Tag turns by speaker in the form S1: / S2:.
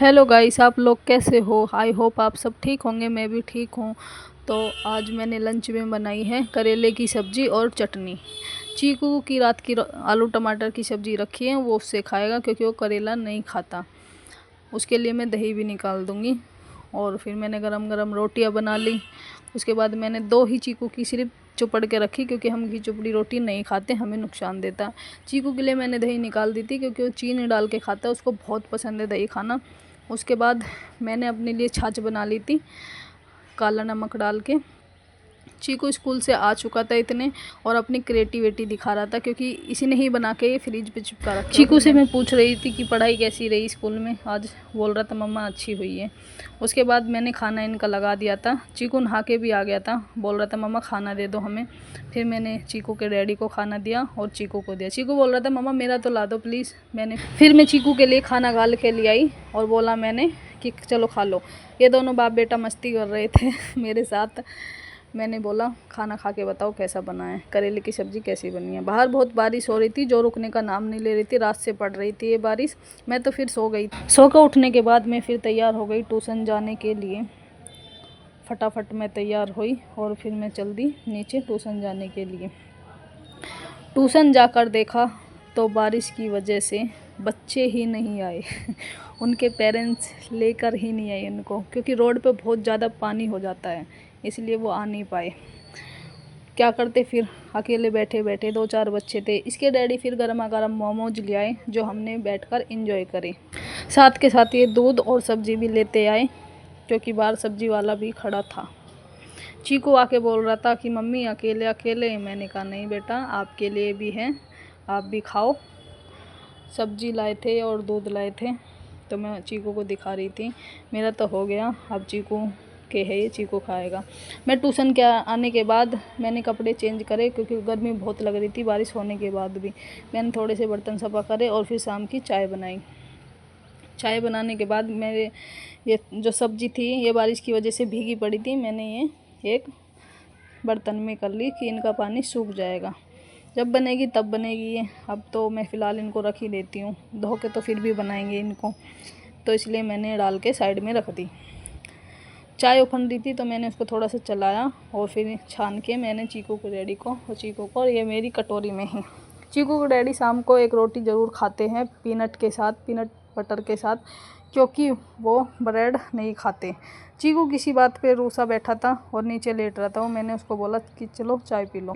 S1: Hello guys, आप लोग कैसे हो। आई होप आप सब ठीक होंगे, मैं भी ठीक हूँ। तो आज मैंने लंच में बनाई है करेले की सब्ज़ी और चटनी। चीकू की रात की आलू टमाटर की सब्ज़ी रखी है, वो उससे खाएगा क्योंकि वो करेला नहीं खाता। उसके लिए मैं दही भी निकाल दूँगी। और फिर मैंने गरम गरम रोटियाँ बना ली। उसके बाद मैंने 2 ही चीकू की सिर्फ चुपड़ के रखी क्योंकि हम घी चुपड़ी रोटी नहीं खाते, हमें नुकसान देता। चीकू के लिए मैंने दही निकाल दी थी क्योंकि वो चीनी डाल के खाता है, उसको बहुत पसंद है दही खाना। उसके बाद मैंने अपने लिए छाछ बना ली थी काला नमक डाल के। चीकू स्कूल से आ चुका था इतने और अपनी क्रिएटिविटी दिखा रहा था क्योंकि इसी ने ही बना के फ्रिज पे चिपका रखा। चीकू से मैं पूछ रही थी कि पढ़ाई कैसी रही स्कूल में। आज बोल रहा था मम्मा अच्छी हुई है। उसके बाद मैंने खाना इनका लगा दिया था। चीकू नहा के भी आ गया था, बोल रहा था मम्मा खाना दे दो हमें। फिर मैंने चीकू के डैडी को खाना दिया और चीकू को दिया। चीकू बोल रहा था मम्मा मेरा तो ला दो प्लीज़। फिर मैं चीकू के लिए खाना गाल के ले आई और बोला मैंने कि चलो खा लो। ये दोनों बाप बेटा मस्ती कर रहे थे मेरे साथ। मैंने बोला खाना खा के बताओ कैसा बना है, करेले की सब्ज़ी कैसी बनी है। बाहर बहुत बारिश हो रही थी जो रुकने का नाम नहीं ले रही थी, रात से पड़ रही थी ये बारिश। मैं तो फिर सो गई। सो कर उठने के बाद मैं फिर तैयार हो गई ट्यूशन जाने के लिए। फटाफट मैं तैयार हुई और फिर मैं चल दी नीचे ट्यूशन जाने के लिए। ट्यूशन जाकर देखा तो बारिश की वजह से बच्चे ही नहीं आए उनके पेरेंट्स लेकर ही नहीं आए उनको, क्योंकि रोड पे बहुत ज़्यादा पानी हो जाता है, इसलिए वो आ नहीं पाए। क्या करते फिर, अकेले बैठे बैठे 2-4 बच्चे थे। इसके डैडी फिर गर्मा गर्म मोमोज ले आए जो हमने बैठकर एंजॉय करे। साथ के साथ ये दूध और सब्ज़ी भी लेते आए क्योंकि बाहर सब्ज़ी वाला भी खड़ा था। चीकू आके बोल रहा था कि मम्मी अकेले अकेले। मैंने कहा नहीं बेटा, आपके लिए भी है, आप भी खाओ। सब्ज़ी लाए थे और दूध लाए थे तो मैं चीकू को दिखा रही थी। मेरा तो हो गया, अब चीकू के है, ये चीकू खाएगा। मैं ट्यूशन के आने के बाद मैंने कपड़े चेंज करे क्योंकि गर्मी बहुत लग रही थी बारिश होने के बाद भी। मैंने थोड़े से बर्तन सफा करे और फिर शाम की चाय बनाई। चाय बनाने के बाद मेरे ये जो सब्ज़ी थी ये बारिश की वजह से भीगी पड़ी थी, मैंने ये एक बर्तन में कर ली कि इनका पानी सूख जाएगा, जब बनेगी तब बनेगी ये। अब तो मैं फ़िलहाल इनको रख ही देती हूँ, धो के तो फिर भी बनाएंगे इनको, तो इसलिए मैंने डाल के साइड में रख दी। चाय उफन रही थी तो मैंने उसको थोड़ा सा चलाया और फिर छान के मैंने चीकू के डैडी को और चीकू को, और ये मेरी कटोरी में ही। चीकू के डैडी शाम को एक रोटी ज़रूर खाते हैं पीनट के साथ, पीनट बटर के साथ, क्योंकि वो ब्रेड नहीं खाते। चीकू किसी बात पे रूसा बैठा था और नीचे लेट रहा था, वो मैंने उसको बोला कि चलो चाय पी लो।